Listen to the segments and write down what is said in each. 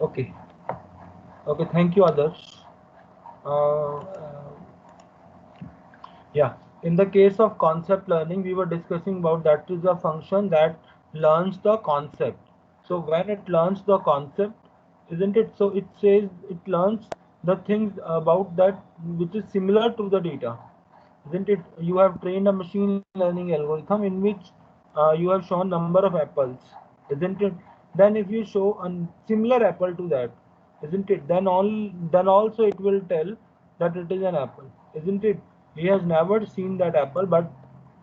Okay. Okay. Thank you, Adarsh. Yeah. In the case of concept learning, we were discussing about that is a function that learns the concept. So when it learns the concept, isn't it? So it says it learns the things about that which is similar to the data, isn't it? You have trained a machine learning algorithm in which you have shown number of apples, isn't it? Then if you show a similar apple to that, isn't it? Then also it will tell that it is an apple, isn't it? He has never seen that apple, but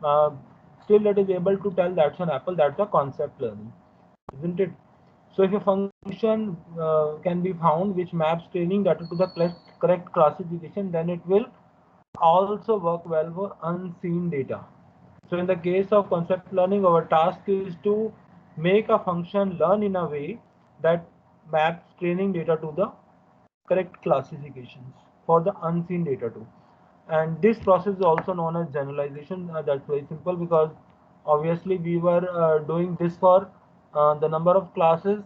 uh, still it is able to tell that's an apple. That's a concept learning, isn't it? So if a function can be found which maps training data to the correct classification, then it will also work well for unseen data. So in the case of concept learning, our task is to make a function learn in a way that maps training data to the correct classifications for the unseen data too. And this process is also known as generalization. That's very simple because obviously we were doing this for the number of classes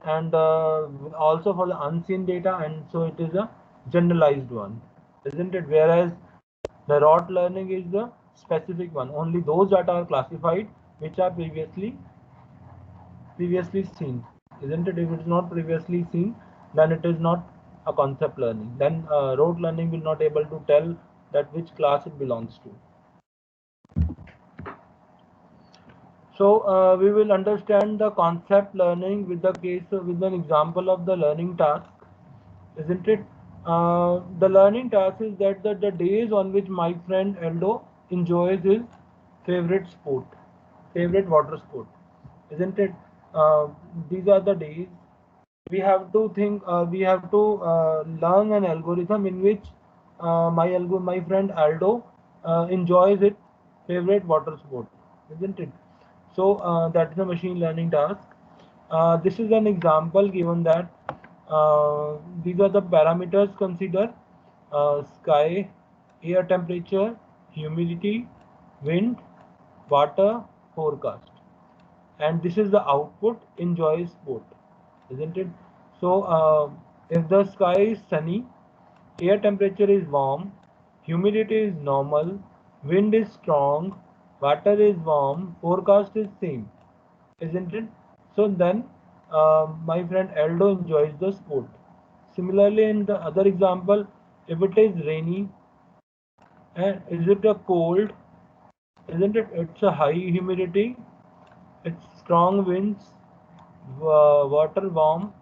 and also for the unseen data, and so it is a generalized one, isn't it? Whereas the rote learning is the specific one. Only those data are classified which are previously seen, isn't it? If it is not previously seen, then it is not a concept learning. Then rote learning will not able to tell that which class it belongs to. So we will understand the concept learning with the case with an example of the learning task, isn't it? The learning task is that the days on which my friend Eldo enjoys his favorite sport, favorite water sport, isn't it? These are the days we have to think. We have to learn an algorithm in which my friend Aldo enjoys its favorite water sport, isn't it? So that is a machine learning task. This is an example given that these are the parameters considered: sky, air temperature, humidity, wind, water, forecast, and this is the output. Enjoy sport, isn't it? So if the sky is sunny, air temperature is warm, humidity is normal, wind is strong, water is warm, forecast is same, isn't it? So then my friend Aldo enjoys the sport. Similarly, in the other example, if it is rainy, and is it a cold, isn't it? It's a high humidity, it's strong winds, water warm,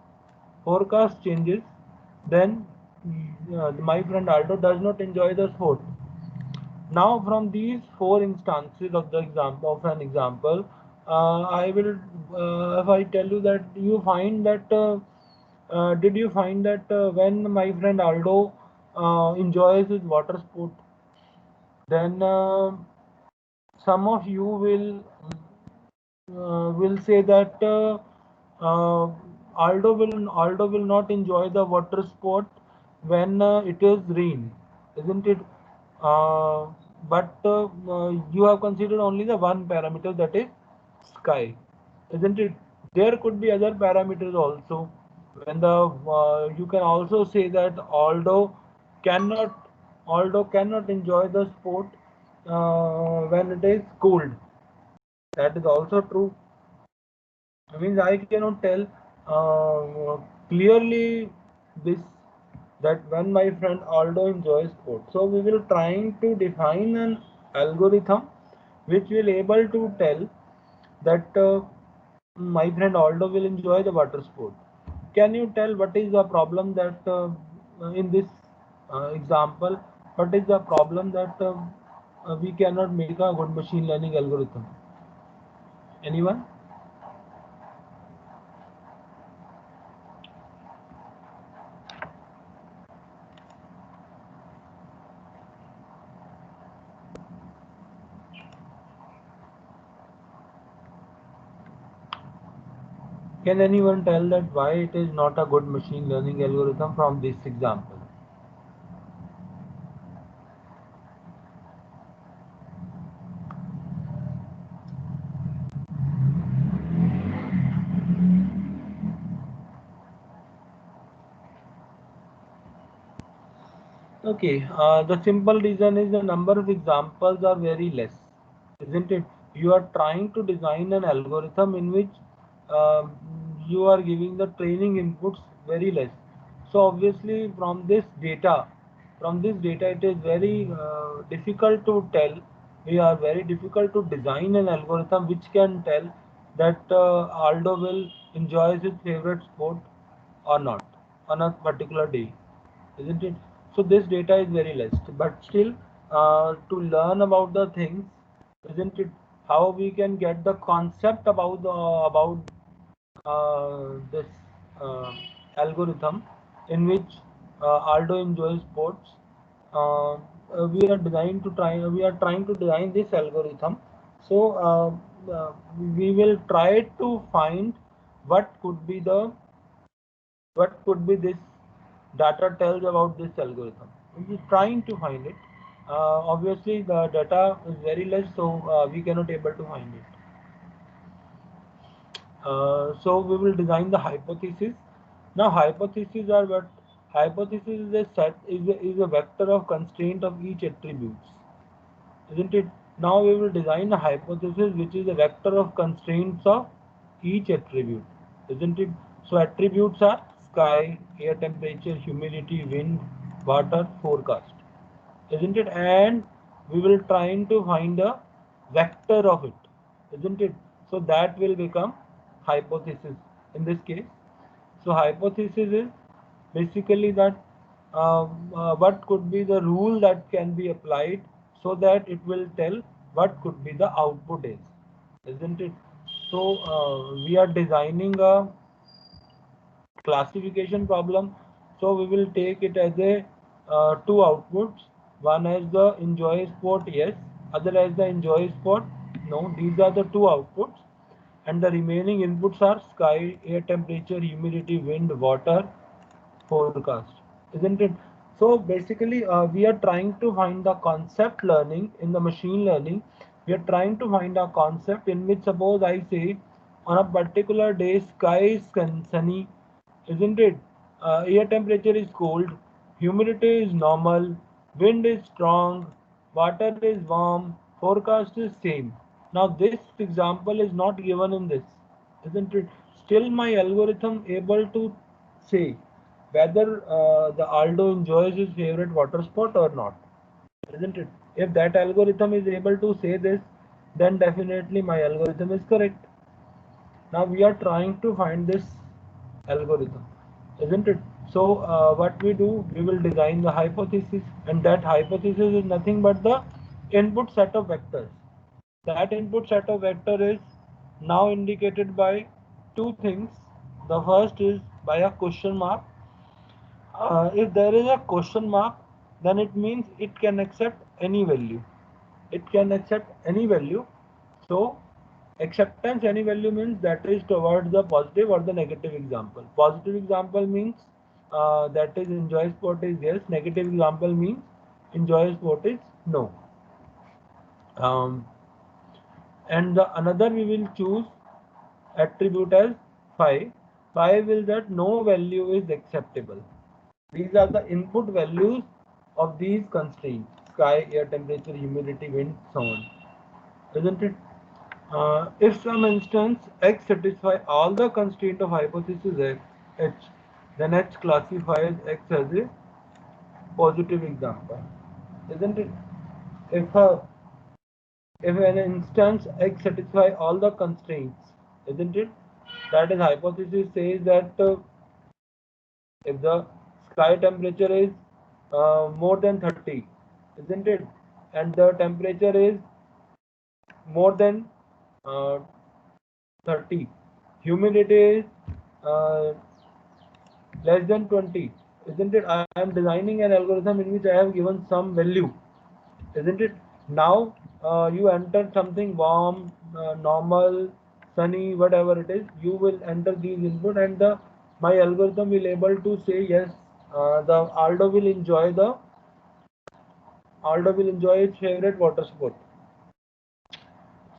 forecast changes, then my friend Aldo does not enjoy the sport. Now, from these four instances of the example of an example, I will, if I tell you that you find that, did you find that when my friend Aldo enjoys his water sport, then some of you will say that Aldo will not enjoy the water sport when it is rain, isn't it? Uh, but you have considered only the one parameter, that is sky, isn't it? There could be other parameters also. When the you can also say that cannot cannot enjoy the sport when it is cold. That is also true. I mean, I cannot tell clearly this, that when my friend Aldo enjoys sport. So we will trying to define an algorithm which will able to tell that my friend Aldo will enjoy the water sport. Can you tell what is the problem that in this example? What is the problem that we cannot make a good machine learning algorithm? Anyone? Can anyone tell that why it is not a good machine learning algorithm from this example? Okay, the simple reason is the number of examples are very less, isn't it? You are trying to design an algorithm in which uh, you are giving the training inputs very less. So obviously from this data it is very difficult to tell. We are very difficult to design an algorithm which can tell that Aldo will enjoy his favorite sport or not on a particular day, isn't it? So this data is very less, but still, to learn about the things, isn't it? How we can get the concept about this uh, algorithm in which Aldo enjoys sports. We are trying to design this algorithm. So we will try to find what could be the what could be this data tells about this algorithm. We're trying to find it. Obviously, the data is very less, so we cannot able to find it. So we will design the hypothesis. Now, hypotheses are what? Hypothesis is a is a vector of constraint of each attributes, isn't it? Now we will design a hypothesis which is a vector of constraints of each attribute, isn't it? So attributes are sky, air temperature, humidity, wind, water, forecast, isn't it? And we will trying to find a vector of it, isn't it? So that will become hypothesis in this case. So hypothesis is basically that what could be the rule that can be applied so that it will tell what could be the output is, isn't it? So we are designing a classification problem. So we will take it as a two outputs. One as the enjoy sport, yes. Other as the enjoy sport, no. These are the two outputs, and the remaining inputs are sky, air temperature, humidity, wind, water, forecast, isn't it? So basically, we are trying to find the concept learning in the machine learning. We are trying to find a concept in which, suppose I say, on a particular day, sky is sunny, isn't it? Air temperature is cold, humidity is normal, wind is strong, water is warm, forecast is same. Now this example is not given in this, isn't it? Still my algorithm able to say whether the Aldo enjoys his favorite water sport or not, isn't it? If that algorithm is able to say this, then definitely my algorithm is correct. Now we are trying to find this algorithm, isn't it? So what we do, we will design the hypothesis, and that hypothesis is nothing but the input set of vectors. That input set of vector is now indicated by two things. The first is by a question mark. If there is a question mark, then it means it can accept any value. It can accept any value. So acceptance any value means that is towards the positive or the negative example. Positive example means that is enjoy sport is yes. Negative example means enjoy sport is no. Um, and the another we will choose attribute as 5. 5 is that no value is acceptable. These are the input values of these constraints: sky, air temperature, humidity, wind, so on. Isn't it? If some instance X satisfy all the constraint of hypothesis H, then H classifies X as a positive example. Isn't it? If a if an instance X satisfy all the constraints, isn't it? That is hypothesis says that if the sky temperature is more than 30, isn't it? And the temperature is more than uh, 30. Humidity is uh, less than 20. Isn't it? I am designing an algorithm in which I have given some value. Isn't it? Now you enter something warm, normal, sunny, whatever it is. You will enter these input, and the my algorithm will able to say yes. The Aldo will enjoy its favorite water sport.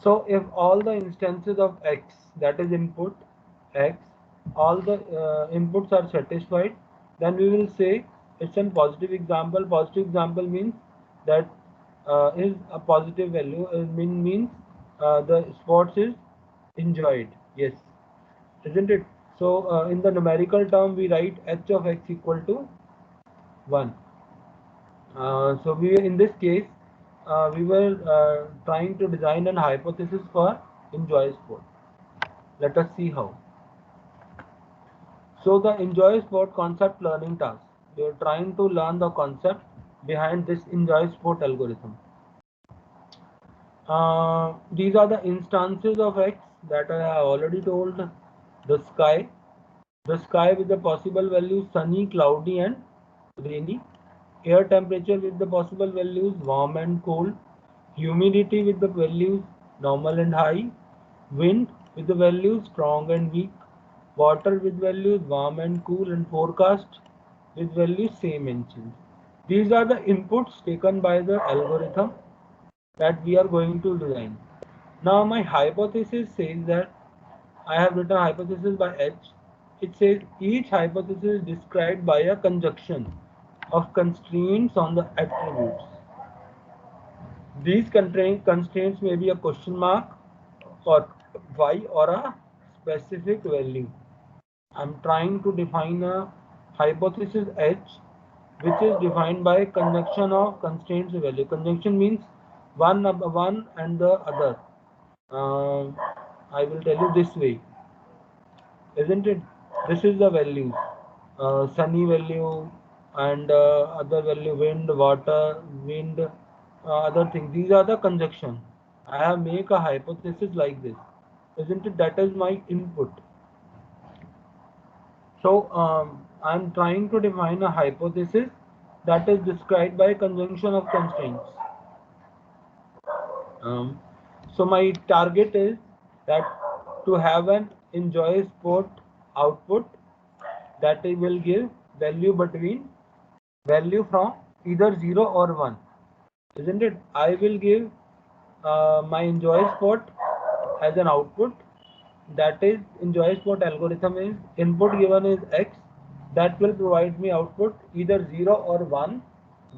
So if all the instances of X, that is input X, all the inputs are satisfied, then we will say It's a positive example. Positive example means that is a positive value. Means the sports is enjoyed. Yes, isn't it? So in the numerical term, we write h of x equal to 1. So we in this case we were trying to design an hypothesis for enjoy sport. Let us see how. So the enjoy sport concept learning task. We are trying to learn the concept behind this enjoy sport algorithm. These are the instances of X that I have already told. The sky with the possible values sunny, cloudy and rainy. Air temperature with the possible values warm and cold. Humidity with the values normal and high. Wind with the values strong and weak. Water with values warm and cool, and forecast with values same and change. These are the inputs taken by the algorithm that we are going to design. Now my hypothesis says that I have written hypothesis by H. It says each hypothesis is described by a conjunction of constraints on the attributes. These constraints may be a question mark or y or a specific value. I'm trying to define a hypothesis H which is defined by conjunction of constraints value. Conjunction means one and the other. I will tell you this way, isn't it? This is the values, sunny value and other value, wind, water, wind, other things. These are the conjunction. I have make a hypothesis like this, isn't it? That is my input. So I'm trying to define a hypothesis that is described by conjunction of constraints. So my target is that to have an enjoy sport output that it will give value from either 0 or 1, isn't it? I will give my enjoy sport as an output, that is enjoy sport algorithm is input given is x, that will provide me output either 0 or 1.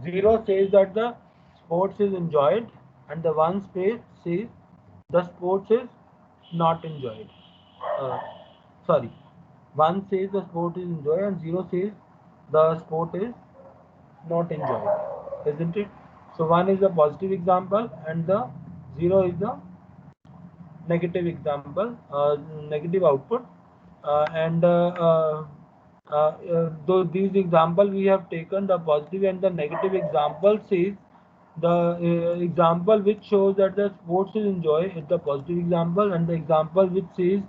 0 says that the sports is enjoyed and the 1 space says the sports is not enjoyed. uh, Sorry, 1 says the sport is enjoyed and 0 says the sport is not enjoyed, isn't it? So 1 is the positive example and the 0 is the negative example, negative output, and though these example we have taken the positive and the negative example says the example which shows that the sports is enjoyed is the positive example, and the example which says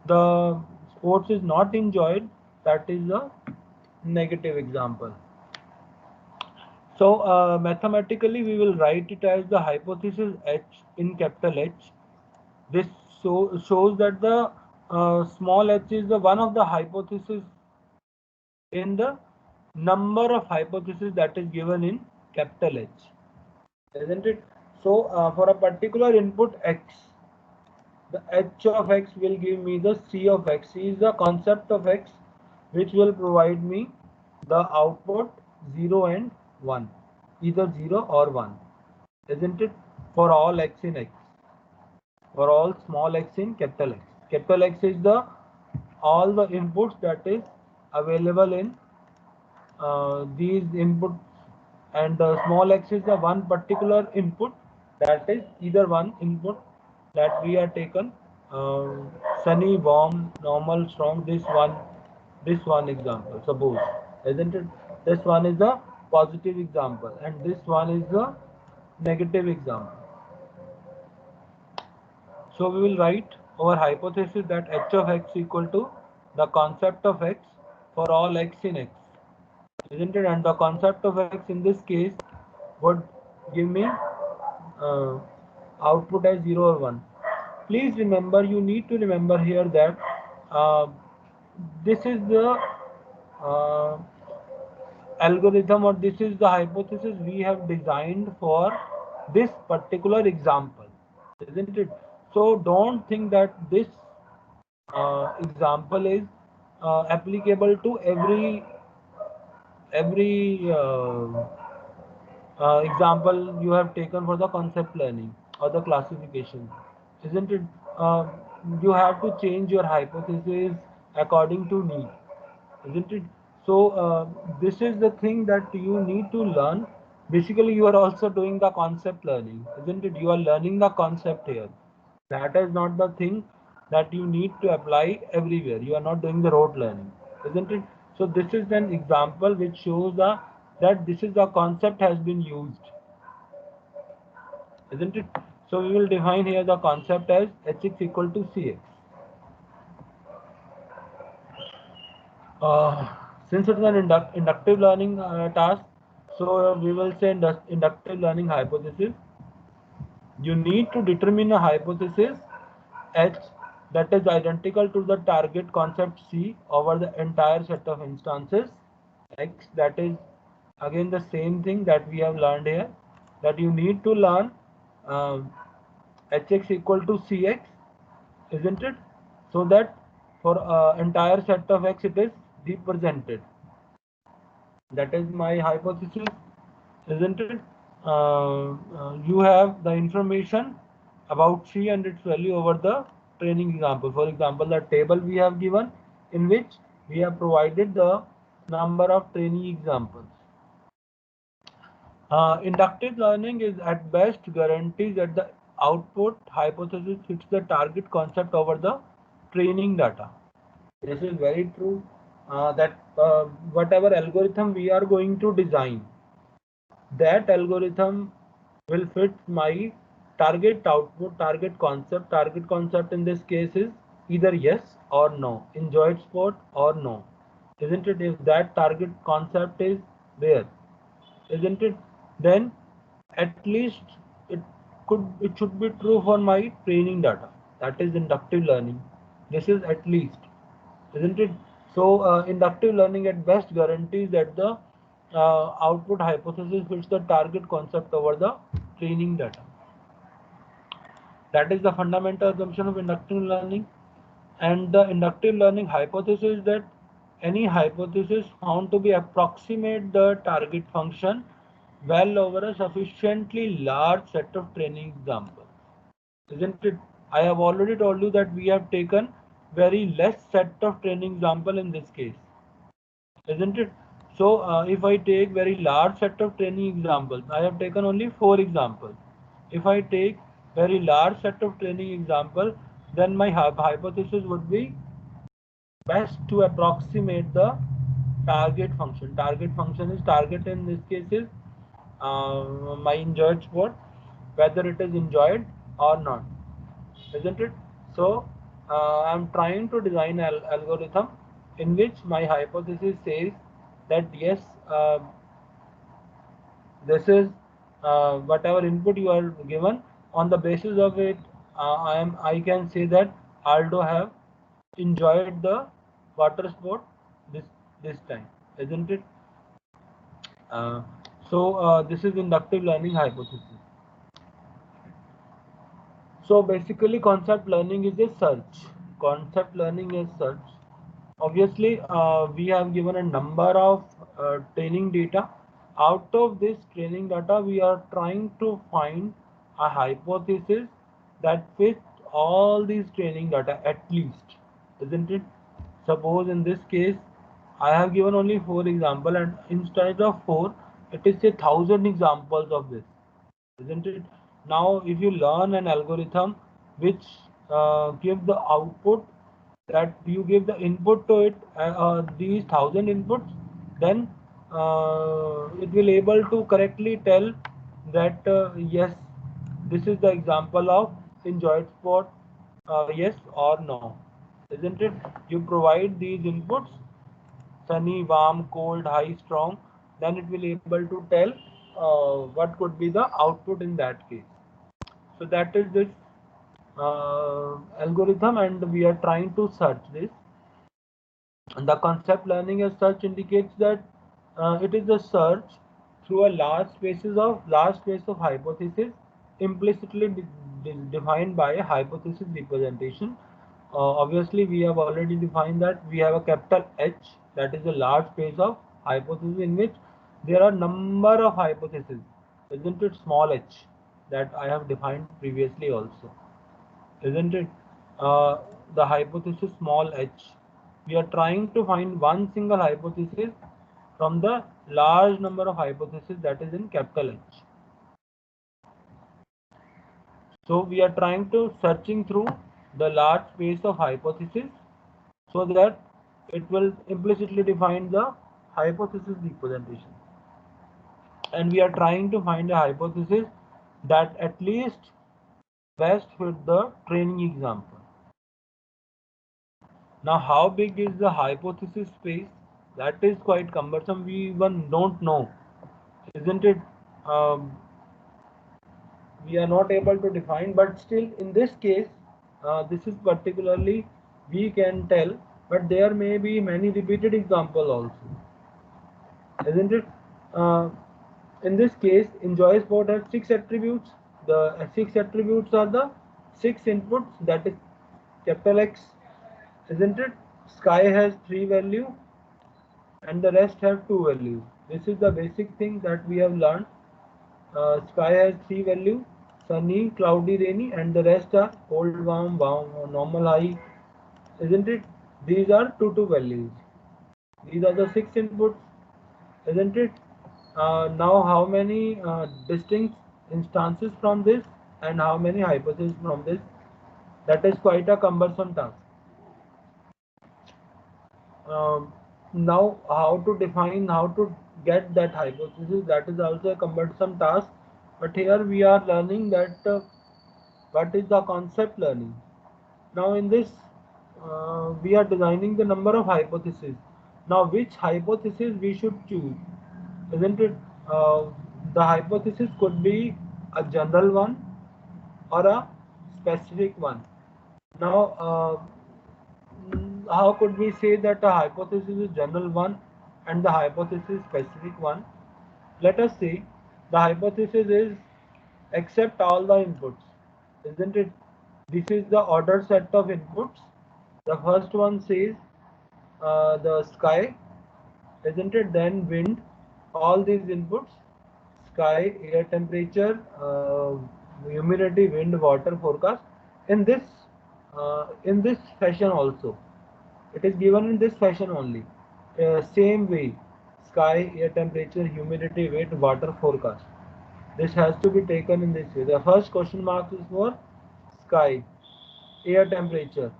the sports is not enjoyed, that is the negative example. So mathematically we will write it as the hypothesis H in capital H. This shows that the small h is the one of the hypothesis in the number of hypotheses that is given in capital H, isn't it? So for a particular input x, the h of x will give me the c of x. C is the concept of x which will provide me the output 0 and 1, either 0 or 1, isn't it? For all x in x, for all small x in capital X. Capital X is the all the inputs that is available in these inputs, and small x is the one particular input, that is either one input that we are taken, uh, sunny, warm, normal, strong. This one example, suppose, isn't it? This one is the positive example and this one is the negative example. So we will write our hypothesis that h of x equal to the concept of x for all x in x, isn't it? And the concept of x in this case would give me output as 0 or 1. Please remember, you need to remember here that uh, this is the uh, algorithm, or this is the hypothesis we have designed for this particular example, isn't it? So don't think that this example is applicable to every every example you have taken for the concept learning or the classification, isn't it? Uh, you have to change your hypothesis according to need, isn't it? So this is the thing that you need to learn. Basically, you are also doing the concept learning, isn't it? You are learning the concept here. That is not the thing that you need to apply everywhere. You are not doing the rote learning, isn't it? So this is an example which shows that this is the concept has been used, isn't it? So we will define here the concept as Hx equal to Cx. Since it is an inductive learning task, so we will say inductive learning hypothesis. You need to determine a hypothesis H that is identical to the target concept C over the entire set of instances X. That is again the same thing that we have learned here, that you need to learn Hx equal to Cx, isn't it? So that for entire set of X it is represented. That is my hypothesis, isn't it? You have the information about C and its value over the training example. For example, the table we have given, in which we have provided the number of training examples. Inductive learning is at best guarantees that the output hypothesis fits the target concept over the training data. This is very true, that whatever algorithm we are going to design, that algorithm will fit my target output, target concept in this case is either yes or no, enjoyed sport or no, isn't it? If that target concept is there, isn't it, then at least it should be true for my training data. That is inductive learning. This is at least, isn't it? So inductive learning at best guarantees that the output hypothesis fits the target concept over the training data. That is the fundamental assumption of inductive learning. And the inductive learning hypothesis is that any hypothesis found to be approximate the target function well over a sufficiently large set of training examples, isn't it? I have already told you that we have taken very less set of training example in this case, isn't it? So if I take very large set of training examples, I have taken only 4 examples. If I take very large set of training example, then my hypothesis would be best to approximate the target function. Target function is target in this case is my enjoyed sport, whether it is enjoyed or not, isn't it? So I'm trying to design an algorithm in which my hypothesis says that yes, this is whatever input you are given, on the basis of it I can say that Aldo have enjoyed the water sport this this time, isn't it? uh, so this is inductive learning hypothesis. So basically concept learning is a search. Concept learning is search. Obviously we have given a number of training data. Out of this training data we are trying to find a hypothesis that fits all these training data at least, isn't it? Suppose in this case I have given only 4 examples, and instead of 4 it is a 1000 examples of this, isn't it? Now, if you learn an algorithm which give the output, that you give the input to it, these 1000 inputs, then it will able to correctly tell that yes, this is the example of enjoyed sport, yes or no, isn't it? You provide these inputs, sunny, warm, cold, high, strong, then it will able to tell what could be the output in that case. So that is this algorithm, and we are trying to search this. And the concept learning as such indicates that it is a search through a large space of hypothesis implicitly defined by a hypothesis representation. Obviously, we have already defined that we have a capital H, that is a large space of hypothesis in which there are number of hypotheses, isn't it? Small h that I have defined previously also, isn't it? Uh, the hypothesis small h. We are trying to find one single hypothesis from the large number of hypotheses that is in capital H. So we are trying to searching through the large space of hypotheses so that it will implicitly define the hypothesis representation. And we are trying to find a hypothesis that at least best fit the training example. Now, how big is the hypothesis space? That is quite cumbersome. We even don't know, isn't it? Um, we are not able to define, but still, in this case, this is particularly we can tell, but there may be many repeated example also, isn't it? Uh, in this case, enjoy sport has 6 attributes. The 6 attributes are the 6 inputs, that is capital X, isn't it? Sky has 3 values and the rest have 2 values. This is the basic thing that we have learned. Sky has 3 values: sunny, cloudy, rainy, and the rest are cold, warm, normal, high, isn't it? These are two values. These are the 6 inputs, isn't it? Now, how many distinct instances from this and how many hypotheses from this? That is quite a cumbersome task. Um, Now, how to define, how to get that hypothesis, that is also a cumbersome task. But here we are learning that what is the concept learning. Now, in this, we are designing the number of hypotheses. Now, which hypothesis we should choose, isn't it? Uh, the hypothesis could be a general one or a specific one. Now, how could we say that a hypothesis is general one and the hypothesis specific one? Let us say the hypothesis is accept all the inputs, isn't it? This is the ordered set of inputs. The first one says the sky, isn't it? Then wind, all these inputs: sky, air temperature, humidity, wind, water forecast. In this fashion also, it is given in this fashion only. Same way: sky, air temperature, humidity, wind, water forecast. This has to be taken in this way. The first question mark is for sky, air temperature,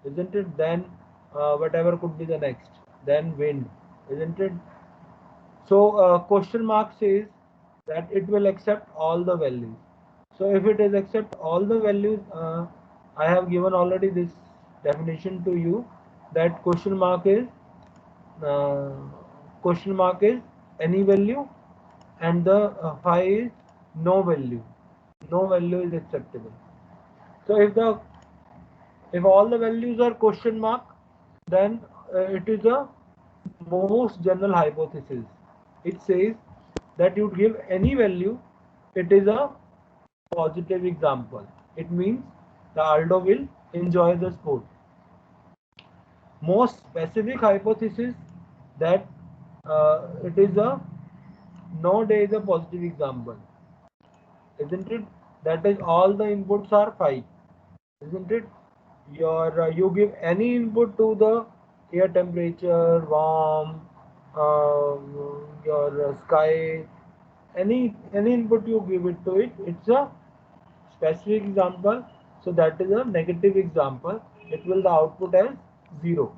isn't it? Then whatever could be the next. Then wind, isn't it? So question mark says that it will accept all the values. So if it is accept all the values, I have given already this definition to you, that uh, question mark is any value, and the phi is no value. No value is acceptable. So if all the values are question mark, then it is a most general hypothesis. It says that you give any value, it is a positive example. It means the Aldo will enjoy the sport. Most specific hypothesis, that it is a no day is a positive example, isn't it? That is all the inputs are 5, isn't it? You give any input to the air temperature, warm, uh, your sky, any input you give it to it, it's a specific example. So that is a negative example. It will the output as 0,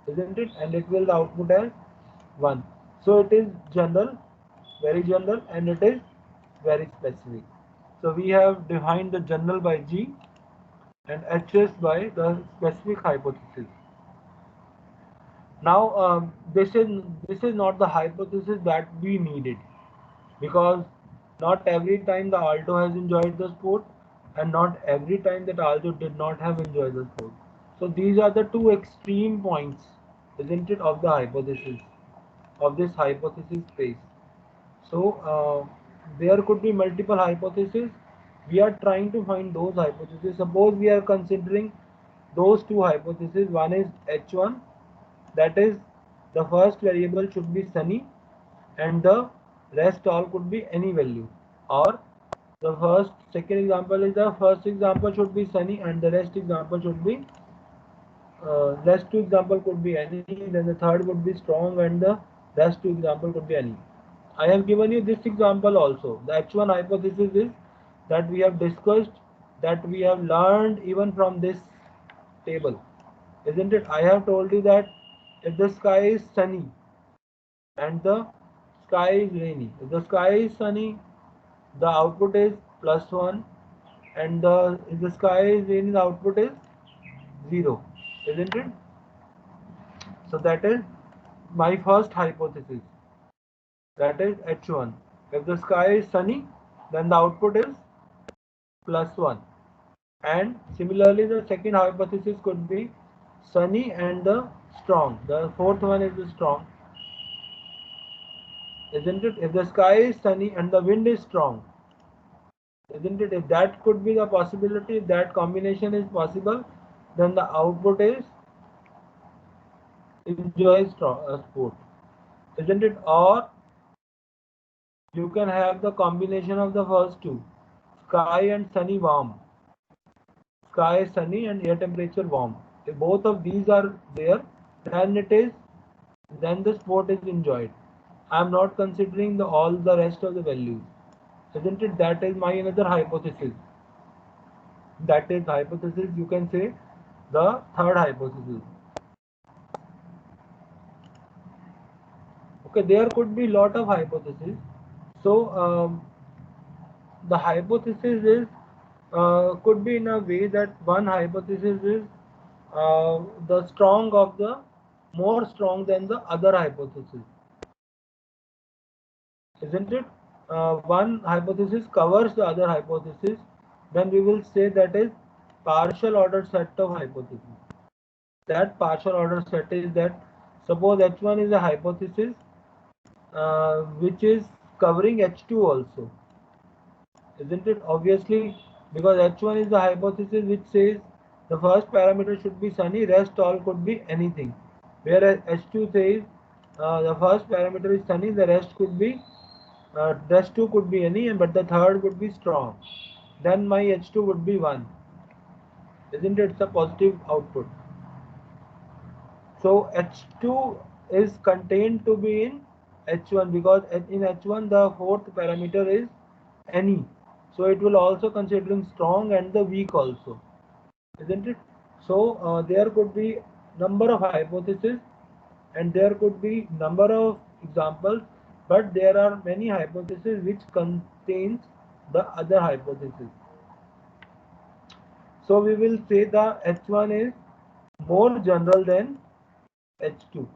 isn't it? And it will the output as 1. So it is general, very general, and it is very specific. So we have defined the general by G and HS by the specific hypothesis. Now, this is not the hypothesis that we needed, because not every time the Alto has enjoyed the sport, and not every time that Alto did not have enjoyed the sport. So these are the two extreme points, isn't it, of the hypothesis, of this hypothesis space. So there could be multiple hypotheses. We are trying to find those hypotheses. Suppose we are considering those two hypotheses. One is H1, that is the first variable should be sunny and the rest all could be any value. Or the second example is the first example should be sunny and the rest example should be rest two example could be any, then the third would be strong and the rest two example could be any. I have given you this example also. The H1 hypothesis is that we have discussed, that we have learned even from this table, isn't it? I have told you that if the sky is sunny and the sky is rainy, if the sky is sunny, the output is +1, and if the sky is rainy, the output is 0, isn't it? So that is my first hypothesis, that is H1. If the sky is sunny, then the output is +1. And similarly, the second hypothesis could be sunny and the strong. The fourth one is the strong, isn't it? If the sky is sunny and the wind is strong, isn't it? If that could be the possibility, if that combination is possible, then the output is enjoy sport, isn't it? Or you can have the combination of the first two, sky and sunny warm, sky sunny and air temperature warm. If both of these are there, then the sport is enjoyed. I am not considering all the rest of the values, isn't it? That is my another hypothesis. That is hypothesis, you can say, the third hypothesis. Okay, there could be lot of hypotheses. So the hypothesis is could be in a way that one hypothesis is the strong of the more strong than the other hypothesis, isn't it? One hypothesis covers the other hypothesis, then we will say that is partial order set of hypotheses. That partial order set is that, suppose H1 is a hypothesis which is covering H2 also, isn't it? Obviously, because H1 is the hypothesis which says the first parameter should be sunny, rest all could be anything. Whereas H2 says the first parameter is sunny, the rest 2 could be any, but the third would be strong. Then my H2 would be 1. Isn't it? It's a positive output. So H2 is contained to be in H1 because in H1 the fourth parameter is any. So it will also considering strong and the weak also, isn't it? So there could be number of hypotheses and there could be number of examples, but there are many hypotheses which contains the other hypothesis. So we will say the H1 is more general than H2.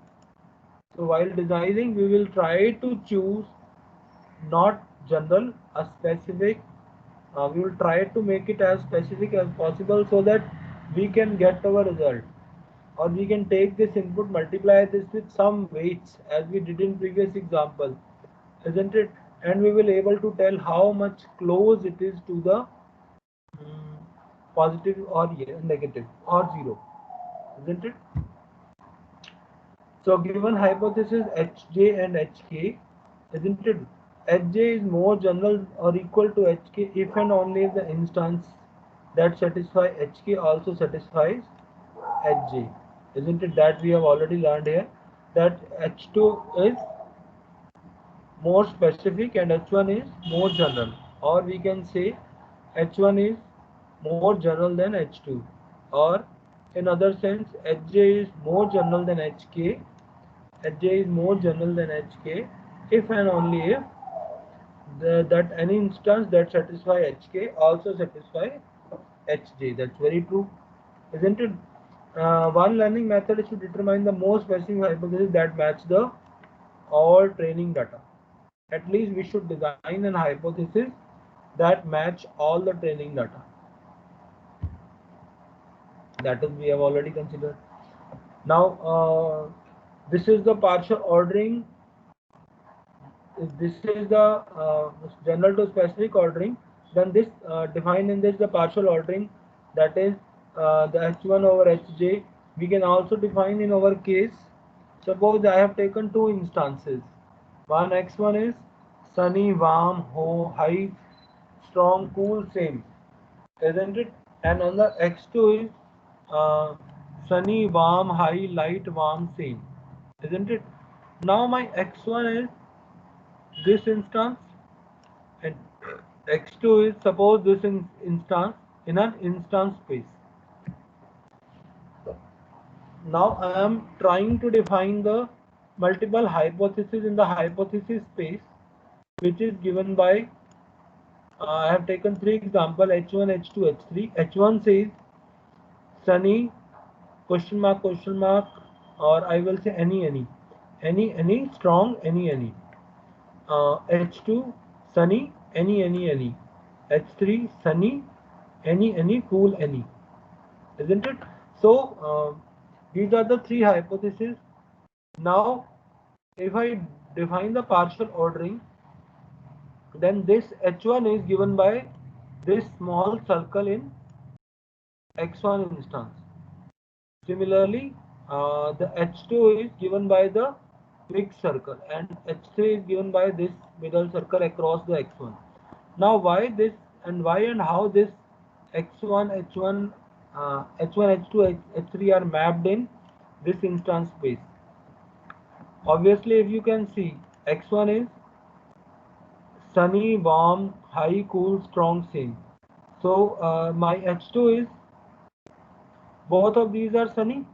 So while designing, we will try to choose not general, a specific. We will try to make it as specific as possible so that we can get our result. Or we can take this input, multiply this with some weights as we did in previous example, isn't it? And we will able to tell how much close it is to the positive or negative or 0, isn't it? So given hypothesis Hj and Hk, isn't it? Hj is more general or equal to Hk if and only if the instance that satisfy Hk also satisfies Hj, isn't it? That we have already learned here, that H2 is more specific and H1 is more general, or we can say H1 is more general than H2, or in other sense Hj is more general than Hk. Hj is more general than Hk if and only if that any instance that satisfy Hk also satisfy Hj. That's very true, isn't it? One learning method is to determine the most specific hypothesis that match the all training data. At least we should design an hypothesis that match all the training data. That is, we have already considered. Now, this is the partial ordering. If this is the general to specific ordering, then this defined in this the partial ordering, that is the H1 over Hj. We can also define in our case Suppose I have taken two instances. One x1 is sunny, warm, high, strong, cool, same, isn't it? And on the x2 is uh, sunny, warm, high, light, warm, same, isn't it? Now my x1 is this instance, and x2 is suppose this instance in an instance space. Now I am trying to define the multiple hypotheses in the hypothesis space, which is given by I have taken three examples H1, H2, H3. H1 says sunny question mark, or I will say any strong any. H2 sunny any. H3 sunny any cool any, isn't it? So these are the three hypotheses. Now if I define the partial ordering, then this H1 is given by this small circle in X1 instance. Similarly, the H2 is given by the big circle, and H3 is given by this middle circle across the X1. Now why this and why and how this X1, H1, H1, H2, H3 are mapped in this instance space? Obviously, if you can see, X1 is sunny, warm, high, cool, strong, same. So my H2 is both of these are sunny.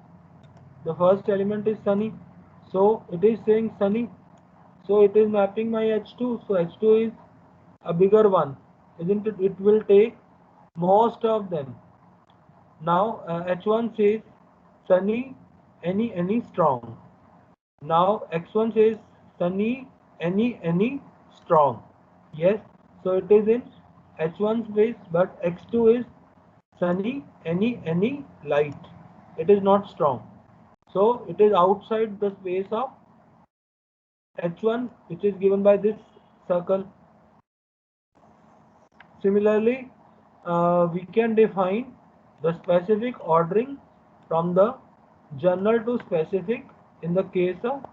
The first element is sunny, so it is saying sunny. So it is mapping my H2. So H2 is a bigger one, isn't it? It will take most of them. Now H1 says sunny, any strong. Now X1 says sunny, any strong. Yes, so it is in H1 space, but X2 is sunny, any light. It is not strong. So it is outside the space of H1, which is given by this circle. Similarly, we can define the specific ordering from the general to specific in the case of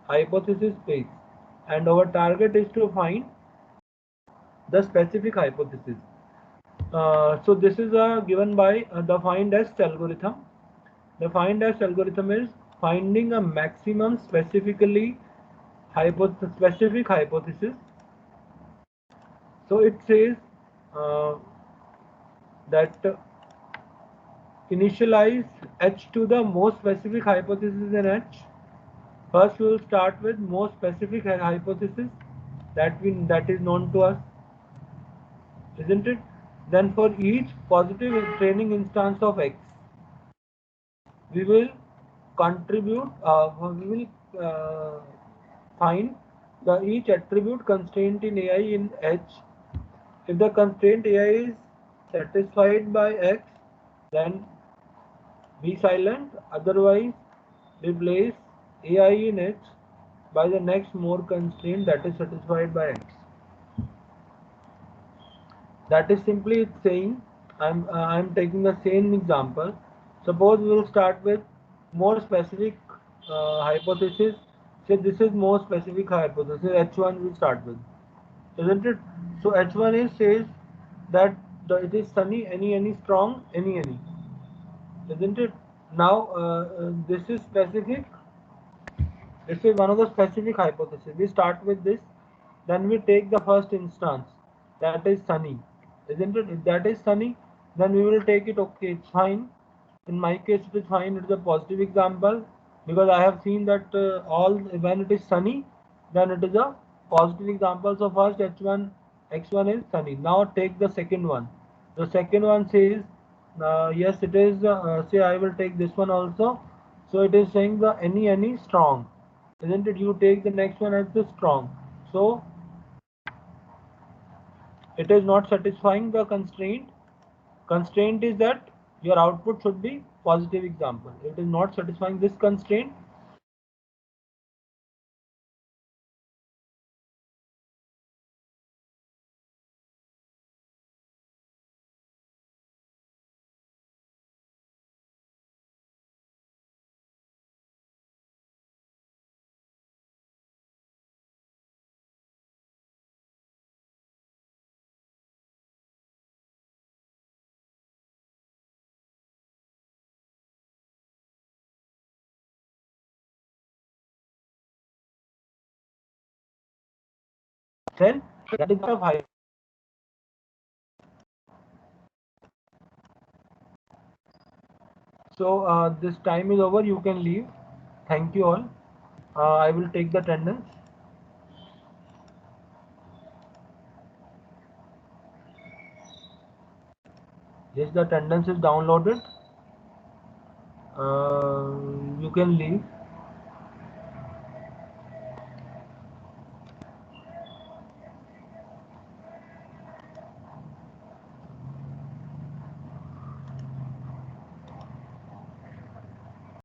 hypothesis space, and our target is to find the specific hypothesis. So this is given by the find S algorithm. The find S algorithm is finding a maximum specific hypothesis. So it says uh, that initialize H to the most specific hypothesis in H. First we will start with most specific hypothesis that is known to us, isn't it? Then for each positive training instance of X, we will find the each attribute constraint in AI in H. If the constraint AI is satisfied by X, then be silent, otherwise replace AI in H by the next more constraint that is satisfied by X. That is simply saying I'm taking the same example. Suppose we will start with more specific hypothesis. Say this is more specific hypothesis. H1 we start with, isn't it? So H1 is says that it is sunny, any strong, any, isn't it? Now this is specific. This is one of the specific hypotheses. We start with this, then we take the first instance, that is sunny, isn't it? If that is sunny, then we will take it, okay, it's fine. In my case, it is fine, it is a positive example, because I have seen that all when it is sunny, then it is a positive example. So first H1, X1 is sunny. Now take the second one. The second one says, yes, it is, say I will take this one also. So it is saying the any strong, isn't it? You take the next one as the strong. So it is not satisfying the constraint. Constraint is that your output should be positive example. It is not satisfying this constraint. then that is of high. So this time is over. You can leave. Thank you all. I will take the attendance. Yes, the attendance is downloaded. You can leave.